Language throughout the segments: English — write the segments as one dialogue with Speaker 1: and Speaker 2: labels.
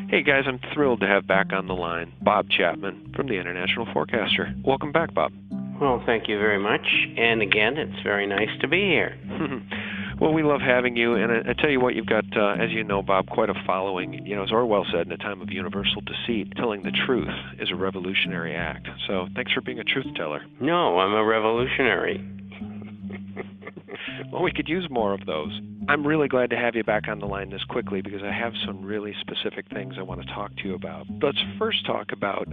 Speaker 1: Hey guys, I'm thrilled to have back on the line Bob Chapman from the International Forecaster. Welcome back, Bob.
Speaker 2: Well, thank you very much. And again, it's very nice to be here.
Speaker 1: Well, we love having you, and I tell you what, you've got, as you know, Bob, quite a following. You know, as Orwell said, in a time of universal deceit, telling the truth is a revolutionary act. So thanks for being a truth teller.
Speaker 2: No, I'm a revolutionary.
Speaker 1: Well, we could use more of those. I'm really glad to have you back on the line this quickly because I have some really specific things I want to talk to you about. Let's first talk about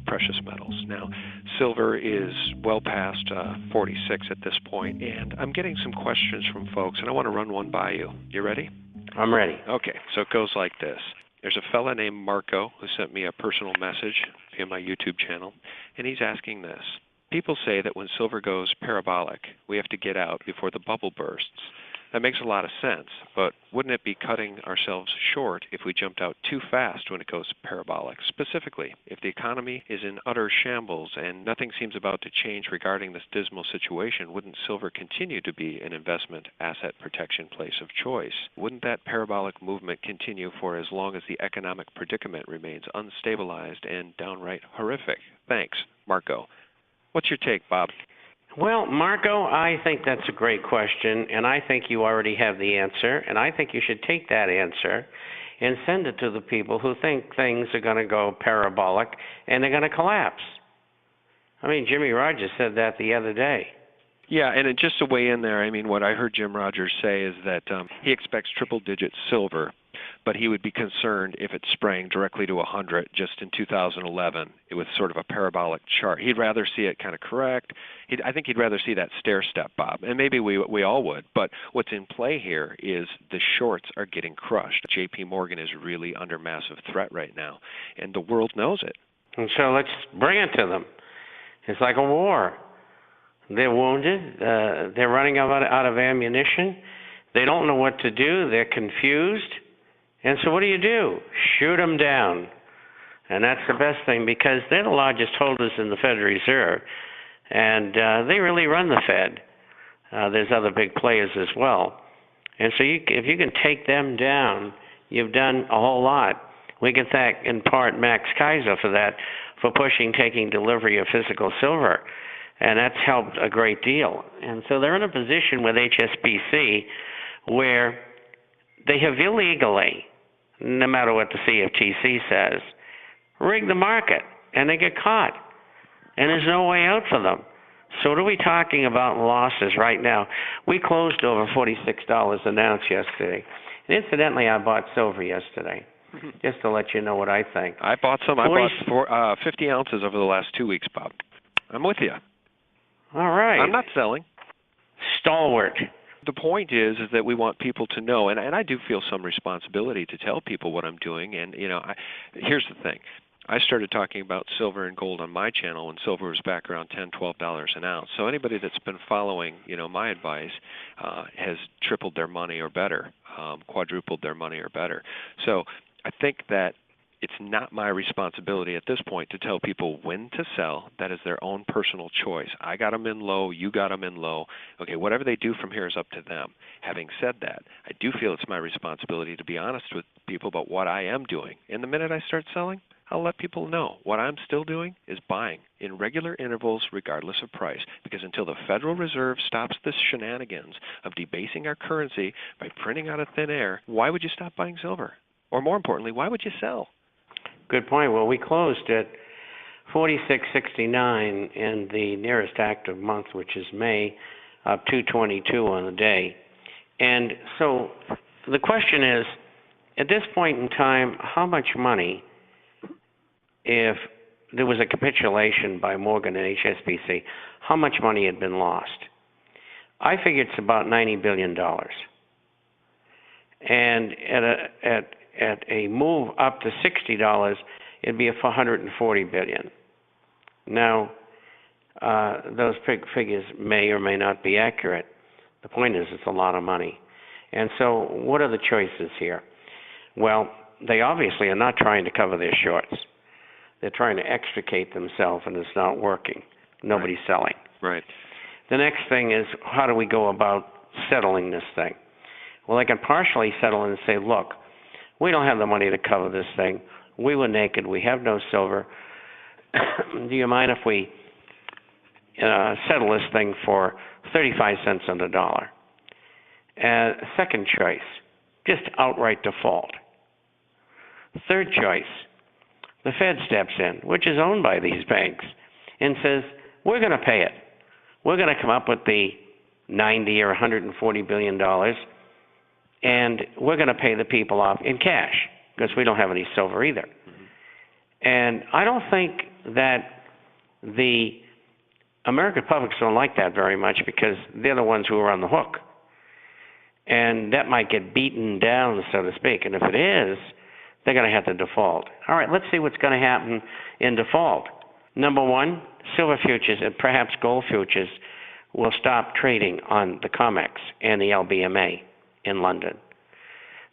Speaker 1: precious metals. Now, silver is well past 46 at this point, and I'm getting some questions from folks, and I want to run one by you. You ready?
Speaker 2: I'm ready.
Speaker 1: Okay, so it goes like this. There's a fella named Marco who sent me a personal message via my YouTube channel, and he's asking this. People say that when silver goes parabolic, we have to get out before the bubble bursts. That makes a lot of sense, but wouldn't it be cutting ourselves short if we jumped out too fast when it goes parabolic? Specifically, if the economy is in utter shambles and nothing seems about to change regarding this dismal situation, wouldn't silver continue to be an investment asset protection place of choice? Wouldn't that parabolic movement continue for as long as the economic predicament remains unstabilized and downright horrific? Thanks, Marco. What's your take, Bob?
Speaker 2: Well, Marco, I think that's a great question, and I think you already have the answer, and I think you should take that answer and send it to the people who think things are going to go parabolic and they're going to collapse. I mean, Jimmy Rogers said that the other day.
Speaker 1: Yeah, and just to weigh in there, I mean, what I heard Jim Rogers say is that he expects triple-digit silver, but he would be concerned if it sprang directly to 100 just in 2011 with sort of a parabolic chart. He'd rather see it kind of correct. I think he'd rather see that stair step, Bob, and maybe we all would. But what's in play here is the shorts are getting crushed. JP Morgan is really under massive threat right now, and the world knows it.
Speaker 2: And so let's bring it to them. It's like a war. They're wounded. They're running out of ammunition. They don't know what to do. They're confused. And so what do? Shoot them down. And that's the best thing because they're the largest holders in the Federal Reserve. And they really run the Fed. There's other big players as well. And so if you can take them down, you've done a whole lot. We can thank, in part, Max Kaiser for that, for taking delivery of physical silver. And that's helped a great deal. And so they're in a position with HSBC where they have illegally, no matter what the CFTC says, rigged the market, and they get caught. And there's no way out for them. So what are we talking about in losses right now? We closed over $46 an ounce yesterday. And incidentally, I bought silver yesterday, just to let you know what I think.
Speaker 1: I bought some. I bought 50 ounces over the last 2 weeks, Bob. I'm with you.
Speaker 2: All right.
Speaker 1: I'm not selling.
Speaker 2: Stalwart.
Speaker 1: The point is that we want people to know, and I do feel some responsibility to tell people what I'm doing. And, you know, here's the thing. I started talking about silver and gold on my channel when silver was back around $10, $12 an ounce. So anybody that's been following, you know, my advice has tripled their money or better, quadrupled their money or better. So I think that it's not my responsibility at this point to tell people when to sell. That is their own personal choice. I got them in low, you got them in low. Okay, whatever they do from here is up to them. Having said that, I do feel it's my responsibility to be honest with people about what I am doing. And the minute I start selling, I'll let people know. What I'm still doing is buying in regular intervals regardless of price, because until the Federal Reserve stops this shenanigans of debasing our currency by printing out of thin air, why would you stop buying silver? Or more importantly, why would you sell?
Speaker 2: Good point. Well, we closed at 46.69 in the nearest active month, which is May, up 222 on the day. And so the question is, at this point in time, how much money, if there was a capitulation by Morgan and HSBC, how much money had been lost? I figure it's about $90 billion. And at a move up to $60, it'd be $140 billion. Now, those figures may or may not be accurate. The point is, it's a lot of money. And so, what are the choices here? Well, they obviously are not trying to cover their shorts. They're trying to extricate themselves, and it's not working. Nobody's selling.
Speaker 1: Right.
Speaker 2: The next thing is, how do we go about settling this thing? Well, they can partially settle and say, look, We don't have the money to cover this thing. We were naked. We have no silver. Do you mind if we settle this thing for 35 cents on the dollar? Second choice, just outright default. Third choice, the Fed steps in, which is owned by these banks, and says, we're going to pay it. We're going to come up with the $90 or $140 billion, and we're going to pay the people off in cash because we don't have any silver either. Mm-hmm. And I don't think that the American publics don't like that very much because they're the ones who are on the hook. And that might get beaten down, so to speak. And if it is, they're going to have to default. All right, let's see what's going to happen in default. Number one, silver futures and perhaps gold futures will stop trading on the COMEX and the LBMA in London.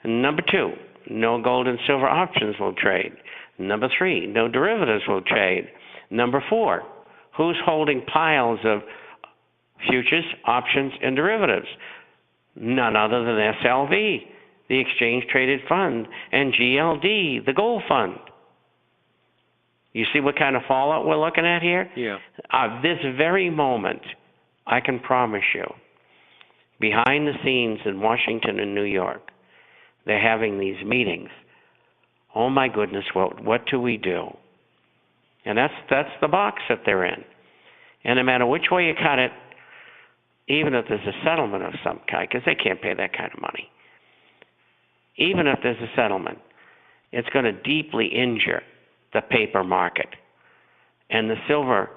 Speaker 2: Number two, no gold and silver options will trade. Number three, no derivatives will trade. Number four, who's holding piles of futures, options, and derivatives? None other than SLV, the Exchange Traded Fund, and GLD, the Gold Fund. You see what kind of fallout we're looking at here?
Speaker 1: Yeah.
Speaker 2: This very moment, I can promise you, behind the scenes in Washington and New York, they're having these meetings. Oh my goodness, what do we do? And that's the box that they're in. And no matter which way you cut it, even if there's a settlement of some kind, because they can't pay that kind of money, even if there's a settlement, it's going to deeply injure the paper market. And the silver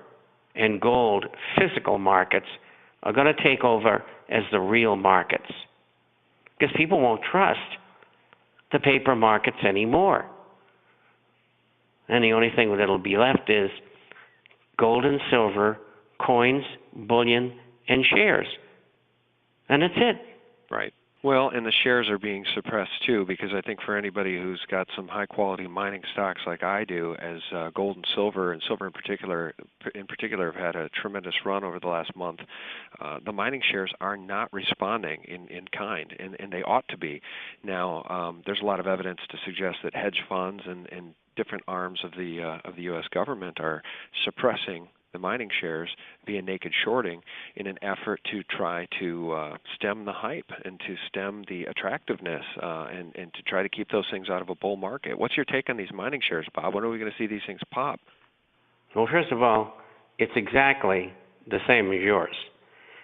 Speaker 2: and gold physical markets are going to take over as the real markets because people won't trust the paper markets anymore. And the only thing that'll be left is gold and silver, coins, bullion, and shares. And that's it.
Speaker 1: Right. Well, and the shares are being suppressed too, because I think for anybody who's got some high-quality mining stocks like I do, as gold and silver in particular have had a tremendous run over the last month, the mining shares are not responding in kind, and they ought to be. Now, there's a lot of evidence to suggest that hedge funds and different arms of the U.S. government are suppressing the mining shares via naked shorting in an effort to try to stem the hype and to stem the attractiveness and to try to keep those things out of a bull market. What's your take on these mining shares, Bob? When are we going to see these things pop?
Speaker 2: Well, first of all, it's exactly the same as yours.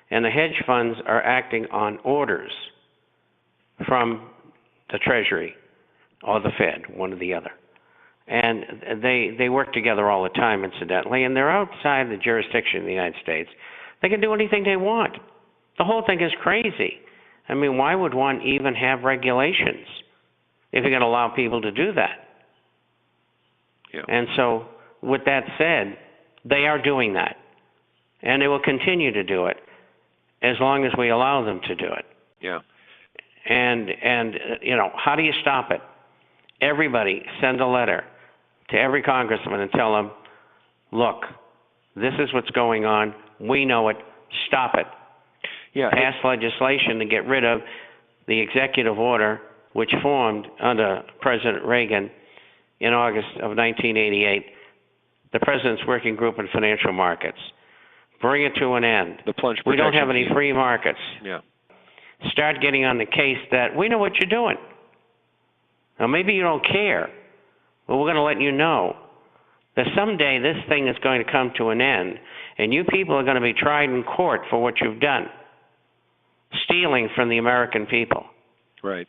Speaker 2: And the hedge funds are acting on orders from the Treasury or the Fed, one or the other. And they work together all the time, incidentally, and they're outside the jurisdiction of the United States. They can do anything they want. The whole thing is crazy. I mean, why would one even have regulations if you're going to allow people to do that?
Speaker 1: Yeah.
Speaker 2: And so, with that said, they are doing that. And they will continue to do it as long as we allow them to do it.
Speaker 1: Yeah.
Speaker 2: And you know, how do you stop it? Everybody send a letter to every congressman and tell them, look, this is what's going on. We know it. Stop it.
Speaker 1: Yeah.
Speaker 2: Pass legislation to get rid of the executive order which formed under President Reagan in August of 1988, the President's Working Group in Financial Markets. Bring it to an end.
Speaker 1: The plunge
Speaker 2: we don't have
Speaker 1: protection
Speaker 2: any free markets.
Speaker 1: Yeah.
Speaker 2: Start getting on the case that we know what you're doing. Now, maybe you don't care, but we're going to let you know that someday this thing is going to come to an end, and you people are going to be tried in court for what you've done, stealing from the American people.
Speaker 1: Right.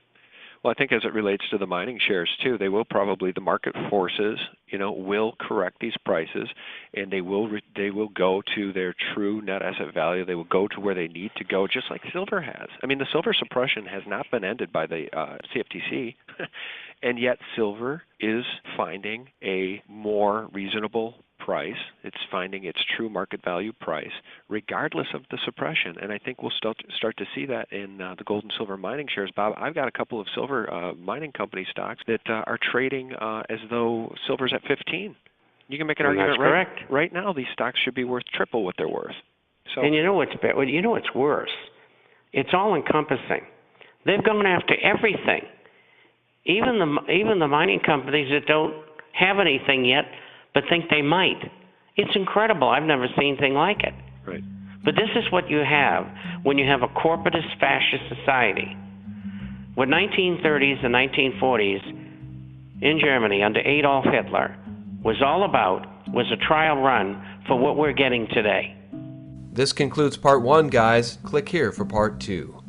Speaker 1: Well, I think as it relates to the mining shares too, they will probably, the market forces, will correct these prices, and they will go to their true net asset value. They will go to where they need to go, just like silver has. I mean, the silver suppression has not been ended by the CFTC, and yet silver is finding a more reasonable price. It's finding its true market value price, regardless of the suppression. And I think we'll start to see that in the gold and silver mining shares. Bob, I've got a couple of silver mining company stocks that are trading as though silver's at 15. You can make an argument right now these stocks should be worth triple what they're worth. So,
Speaker 2: and you know what's worse? It's all encompassing. They've gone after everything. Even the mining companies that don't have anything yet, but think they might. It's incredible. I've never seen anything like it.
Speaker 1: Right.
Speaker 2: But this is what you have when you have a corporatist fascist society. What 1930s and 1940s in Germany under Adolf Hitler was all about was a trial run for what we're getting today.
Speaker 3: This concludes part 1, guys. Click here for part 2.